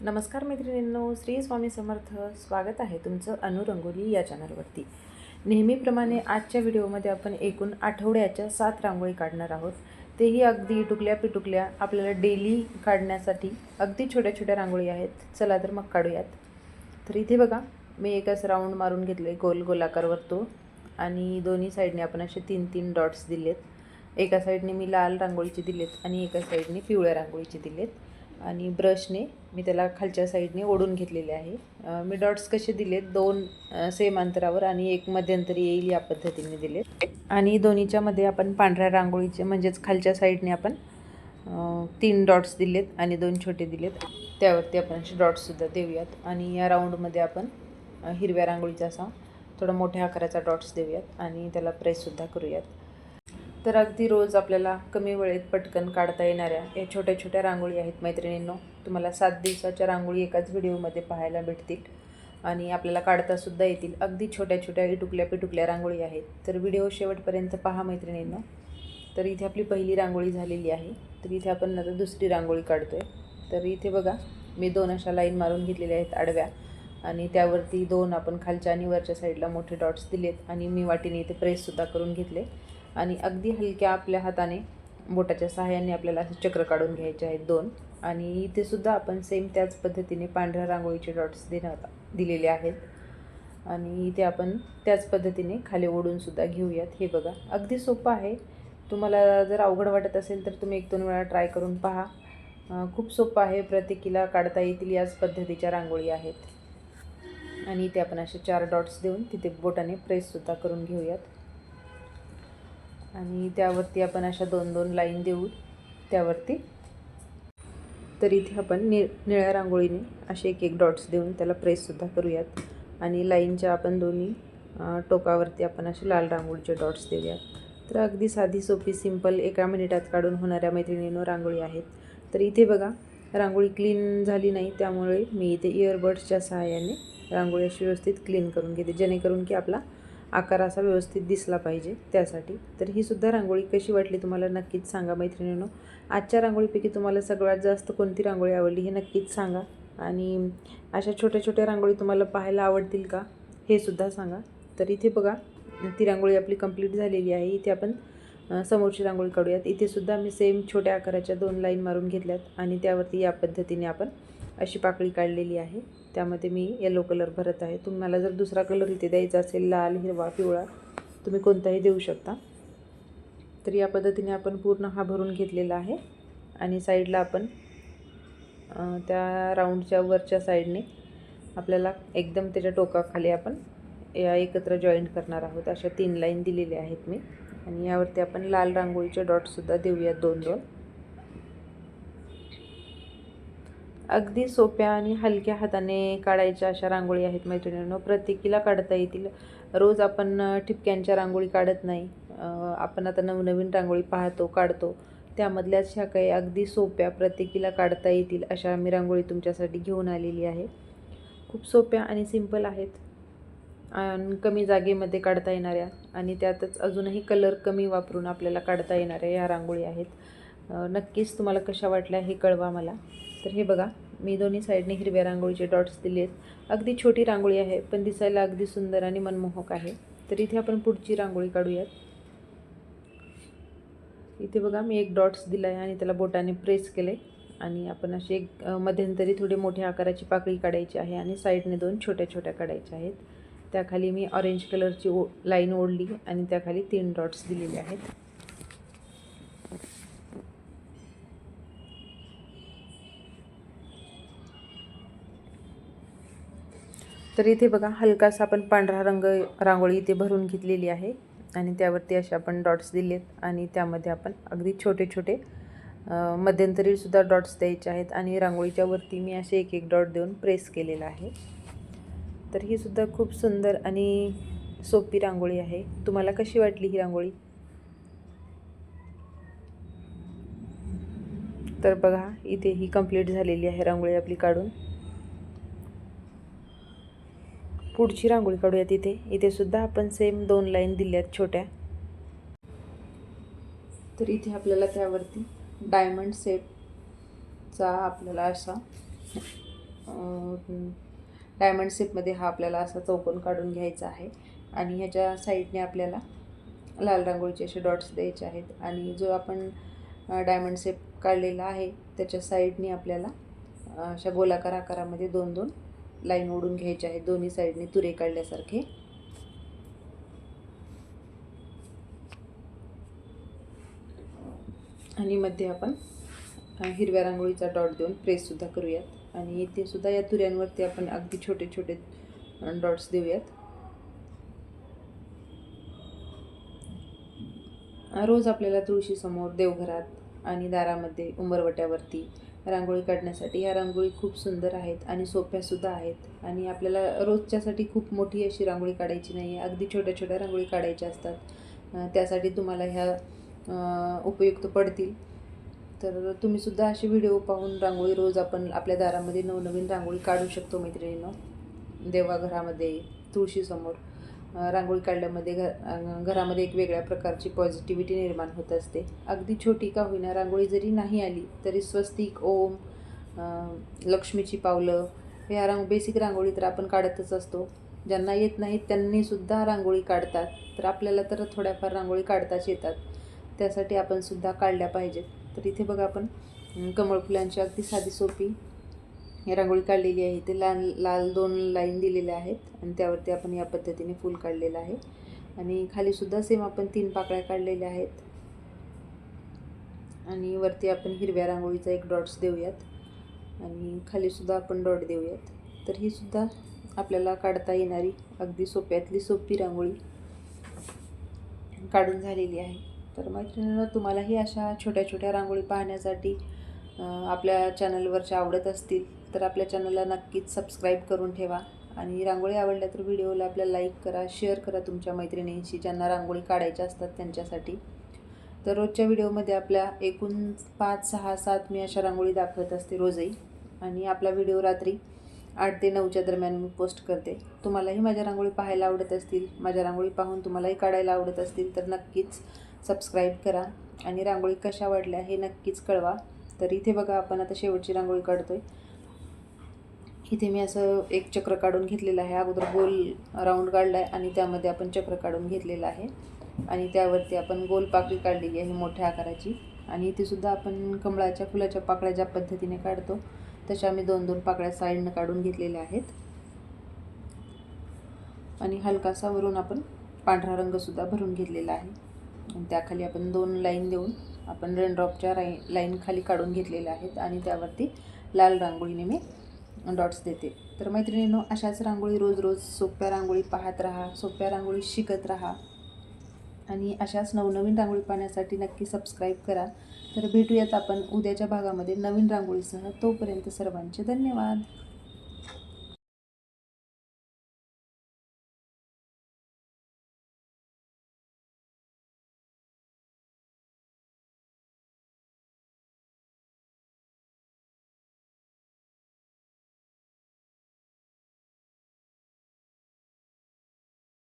नमस्कार मैत्रिणींनो, श्री स्वामी समर्थ. स्वागत आहे तुमचं रंगोली या चॅनलवरती. नेहमीप्रमाणे आजच्या व्हिडिओमध्ये आपण एकूण आठवड्याच्या 7 रांगोळी काढणार आहोत. तेही अगदी टुकल्या पिटुकल्या आपल्याला डेली काढण्यासाठी अगदी छोट्या छोट्या रांगोळी आहेत. चला तर मग काढूयात. तर इथे बघा, मी एक असं राऊंड मारून घेतले, गोल गोलाकार वर्तुळ, आणि दोन्ही साईडने आपण असे 3-3 डॉट्स दिलेत. एका साईडने मी लाल रांगोळीचे दिलेत आणि एका साईडने पिवळ्या रांगोळीचे दिलेत. आणि ब्रशने मी त्याला खालच्या साईडने ओढून घेतलेले आहे. मी डॉट्स कसे दिलेत, 2 सेम अंतरावर आणि एक मध्यंतरी येईल या पद्धतीने दिलेत. आणि दोन्हीच्या मध्ये आपण पांढऱ्या रांगोळीचे म्हणजेच खालच्या साईडने आपण 3 डॉट्स दिलेत आणि 2 छोटे दिलेत. त्यावरती आपण असे डॉट्ससुद्धा देऊयात. आणि या राऊंडमध्ये आपण हिरव्या रांगोळीचा असा थोडा मोठ्या आकाराचा डॉट्स देऊयात आणि त्याला प्रेससुद्धा करूयात. तर अगदी रोज आपल्याला कमी वेळेत पटकन काढता येणाऱ्या या छोट्या छोट्या रांगोळी आहेत मैत्रिणींनो. तुम्हाला 7 दिवसाच्या रांगोळी एकाच व्हिडिओमध्ये पाहायला भेटतील आणि आपल्याला काढतासुद्धा येतील. अगदी छोट्या छोट्या इटुकल्या पिटुकल्या रांगोळी आहेत. तर व्हिडिओ शेवटपर्यंत पहा मैत्रिणींनो. तर इथे आपली पहिली रांगोळी झालेली आहे. तर इथे आपण आता दुसरी रांगोळी काढतो आहे. तर इथे बघा, मी 2 अशा लाईन मारून घेतलेल्या आहेत आडव्या, आणि त्यावरती 2 आपण खालच्या आणि वरच्या साईडला मोठे डॉट्स दिलेत आणि मी वाटीने इथे प्रेससुद्धा करून घेतले. आणि अगदी हलक्या आपल्या हाताने बोटाच्या सहाय्याने आपल्याला असे चक्र काढून घ्यायचे आहेत 2. आणि इथे सुद्धा आपण सेम त्याच पद्धतीने पांढऱ्या रांगोळीचे डॉट्स दिलेले आहेत. आणि इथे आपण त्याच पद्धतीने खाली ओढूनसुद्धा घेऊयात. हे बघा, अगदी सोपं आहे. तुम्हाला जर अवघड वाटत असेल तर तुम्ही 1-2 वेळा ट्राय करून पहा. खूप सोपं आहे. प्रत्येकीला काढता येतील याच पद्धतीच्या रांगोळी आहेत. आणि इथे आपण असे 4 डॉट्स देऊन तिथे बोटाने प्रेससुद्धा करून घेऊयात. आणि त्यावरती आपण अशा 2-2 लाईन देऊ त्यावरती. तर इथे आपण निळ्या रांगोळीने असे 1-1 डॉट्स देऊन त्याला प्रेससुद्धा करूयात. आणि लाईनच्या आपण दोन्ही टोकावरती आपण असे लाल रांगोळीचे डॉट्स देऊयात. तर अगदी साधी सोपी सिंपल एका मिनिटात काढून होणाऱ्या मैत्रिणींनो रांगोळी आहेत. तर इथे बघा, रांगोळी क्लीन झाली नाही, त्यामुळे मी इथे इयरबड्सच्या सहाय्याने रांगोळी अशी व्यवस्थित क्लीन करून घेते, जेणेकरून की आपला आकार असा व्यवस्थित दिसला पाहिजे त्यासाठी. तर ही सुद्धा रांगोळी कशी वाटली तुम्हाला नक्कीच सांगा मैत्रिणींनो. आजच्या रांगोळीपैकी तुम्हाला सगळ्यात जास्त कोणती रांगोळी आवडली हे नक्कीच सांगा. आणि अशा छोट्या छोट्या रांगोळी तुम्हाला पाहायला आवडतील का हे सुद्धा सांगा. तर इथे बघा, ती रांगोळी आपली कंप्लीट झालेली आहे. इथे आपण समोरची रांगोळी काढूयात. इथे सुद्धा मी सेम छोट्या आकाराच्या 2 लाईन मारून घेतल्यात आणि त्यावरती या पद्धतीने आपण अशी पाकळी काढलेली आहे. त्यामध्ये मी येलो कलर भरत आहे. तुम्हाला जर दुसरा कलर इथे द्यायचा असेल, लाल, हिरवा, पिवळा, तुम्ही कोणताही देऊ शकता. तर या पद्धतीने आपण पूर्ण हा भरून घेतलेला आहे. आणि साईडला आपण त्या राऊंडच्या वरच्या साईडने आपल्याला एकदम त्याच्या टोकाखाली आपण या एकत्र जॉईंट करणार आहोत. अशा 3 लाईन दिलेल्या आहेत मी. आणि यावरती आपण लाल रांगोळीचे डॉट्ससुद्धा देऊयात 2-2. अगदी सोप्या आणि हलक्या हाताने काढायच्या अशा रांगोळी आहेत मैत्रिणींनो. प्रत्येकीला काढता येतील. रोज आपण ठिपक्यांच्या रांगोळी काढत नाही. आपण आता नवनवीन रांगोळी पाहतो, काढतो. त्यामधल्याच ह्या काही अगदी सोप्या प्रत्येकीला काढता येतील अशा मी रांगोळी तुमच्यासाठी घेऊन आलेली आहे. खूप सोप्या आणि सिंपल आहेत आणि कमी जागेमध्ये काढता येणाऱ्या, आणि त्यातच अजूनही कलर कमी वापरून आपल्याला काढता येणाऱ्या ह्या रांगोळी आहेत. नक्कीच तुम्हाला कशा वाटल्या हे कळवा मला. तर हे बघा, मी दोन्ही साईडने हिरव्या रांगोळीचे डॉट्स दिलेत. अगदी छोटी रांगोळी आहे, पण दिसायला अगदी सुंदर आणि मनमोहक आहे. तर इथे आपण पुढची रांगोळी काढूयात. इथे बघा, मी 1 डॉट्स दिला आहे आणि त्याला बोटाने प्रेस केले. आणि आपण अशी एक मध्यंतरी थोडी मोठ्या आकाराची पाकळी काढायची आहे आणि साईडने 2 छोट्या छोट्या काढायच्या आहेत. त्याखाली मी ऑरेंज कलरची लाईन ओढली आणि त्याखाली 3 डॉट्स दिलेले आहेत. तर इथे बघा, हलकासा आपण पांढरा रांगोळी इथे भरून घेतलेली आहे आणि त्यावरती असे आपण डॉट्स दिलेत. आणि त्यामध्ये आपण अगदी छोटे छोटे मध्यंतरीसुद्धा डॉट्स द्यायचे आहेत. आणि रांगोळीच्या वरती मी असे 1-1 डॉट देऊन प्रेस केलेला आहे. तर ही सुद्धा खूप सुंदर आणि सोपी रांगोळी आहे. तुम्हाला कशी वाटली ही रांगोळी? तर बघा, इथे ही कंप्लीट झालेली आहे रांगोळी आपली काढून. पुढची रांगोळी काढूयात. इथे सुद्धा आपण सेम 2 लाईन दिल्यात छोट्या. तर इथे आपल्याला त्यावरती डायमंड शेपचा आपल्याला असा डायमंड शेपमध्ये हा आपल्याला असा चौकोन काढून घ्यायचा आहे आणि ह्याच्या साईडने आपल्याला लाल रांगोळीचे असे डॉट्स द्यायचे आहेत आणि जो आपण डायमंड शेप काढलेला आहे त्याच्या साईडने आपल्याला अशा गोलाकार आकारामध्ये 2-2 लाईन ओढून घ्यायचे आहेत, दोन्ही साईडने तुरे काढल्यासारखे. आणि मध्ये आपण हिरव्या रांगोळीचा डॉट देऊन प्रेससुद्धा करूयात आणि इथे सुद्धा या तुऱ्यांवरती आपण अगदी छोटे छोटे डॉट्स देऊयात. रोज आपल्याला तुळशीसमोर, देवघरात आणि दारामध्ये, उंबरवट्यावरती रांगोळी काढण्यासाठी ह्या रांगोळी खूप सुंदर आहेत आणि सोप्यासुद्धा आहेत आणि आपल्याला रोजच्यासाठी खूप मोठी अशी रांगोळी काढायची नाही आहे, अगदी छोट्या छोट्या रांगोळी काढायच्या असतात. त्यासाठी तुम्हाला ह्या उपयुक्त पडतील. तर तुम्हीसुद्धा असे व्हिडिओ पाहून रांगोळी रोज आपण आपल्या दारामध्ये नवनवीन रांगोळी काढू शकतो मैत्रिणींनो. देवाघरामध्ये, तुळशीसमोर रांगोळी काढल्यामध्ये घरामध्ये एक वेगळ्या प्रकारची पॉझिटिव्हिटी निर्माण होत असते. अगदी छोटी का होईना रांगोळी जरी नाही आली तरी स्वस्तिक, ओम, लक्ष्मीची पावलं ह्या बेसिक रांगोळी तर आपण काढतच असतो. ज्यांना येत नाहीत त्यांनीसुद्धा रांगोळी काढतात. तर आपल्याला तर थोड्याफार रांगोळी काढताच येतात, त्यासाठी आपण सुद्धा काढल्या पाहिजेत. तर इथे बघा आपण कमळ फुलांची अगदी साधी सोपी रांगोळी काढलेली आहे. इथे लाल 2 लाईन दिलेल्या आहेत आणि त्यावरती आपण या पद्धतीने फूल काढलेलं आहे आणि खालीसुद्धा सेम आपण 3 पाकळ्या काढलेल्या आहेत आणि वरती आपण हिरव्या रांगोळीचा एक डॉट्स देऊयात आणि खालीसुद्धा आपण डॉट देऊयात. तर ही सुद्धा आपल्याला काढता येणारी अगदी सोप्यातली सोपी रांगोळी काढून झालेली आहे. तर मैत्रिणींनो, तुम्हालाही अशा छोट्या छोट्या रांगोळी पाहण्यासाठी आपल्या चॅनलवरच्या आवडत असतील तर आपल्या चॅनलला नक्कीच सबस्क्राईब करून ठेवा आणि रांगोळी आवडल्या तर व्हिडिओला आपल्या लाईक करा, शेअर करा तुमच्या मैत्रिणींशी ज्यांना रांगोळी काढायच्या असतात त्यांच्यासाठी. तर रोजच्या व्हिडिओमध्ये आपल्या एकूण 5, 6, 7 मी अशा रांगोळी दाखवत असते रोजही आणि आपला व्हिडिओ रात्री 8 ते 9च्या दरम्यान मी पोस्ट करते. तुम्हालाही माझ्या रांगोळी पाहायला आवडत असतील, माझ्या रांगोळी पाहून तुम्हालाही काढायला आवडत असतील तर नक्कीच सबस्क्राईब करा आणि रांगोळी कशा वाटल्या हे नक्कीच कळवा. तर इथे बघा आपण आता शेवटची रांगोळी काढतोय. इथे मी असं एक चक्र काढून घेतलेलं आहे, अगोदर गोल राऊंड काढला आहे आणि त्यामध्ये आपण चक्र काढून घेतलेलं आहे आणि त्यावरती आपण गोल पाकळी काढलेली आहे मोठ्या आकाराची आणि इथे सुद्धा आपण कमळाच्या फुलाच्या पाकळ्या ज्या पद्धतीने काढतो तशा मी 2-2 पाकळ्या साईडनं काढून घेतलेल्या आहेत आणि हलकासा वरून आपण पांढरा रंगसुद्धा भरून घेतलेला आहे आणि त्याखाली आपण 2 लाईन देऊन आपण रेनड्रॉपच्या लाईन खाली काढून घेतलेल्या आहेत आणि त्यावरती लाल रांगोळीने मी डॉट्स देते. तर मैत्रिणींनो, अशाच रांगोळी रोज रोज सोप्या रांगोळी पाहत राहा, सोप्या रांगोळी शिकत राहा आणि अशाच नवनवीन रांगोळी पाहण्यासाठी नक्की सबस्क्राईब करा. तर भेटूयात आपण उद्याच्या भागामध्ये नवीन रांगोळीसह. तोपर्यंत सर्वांचे धन्यवाद.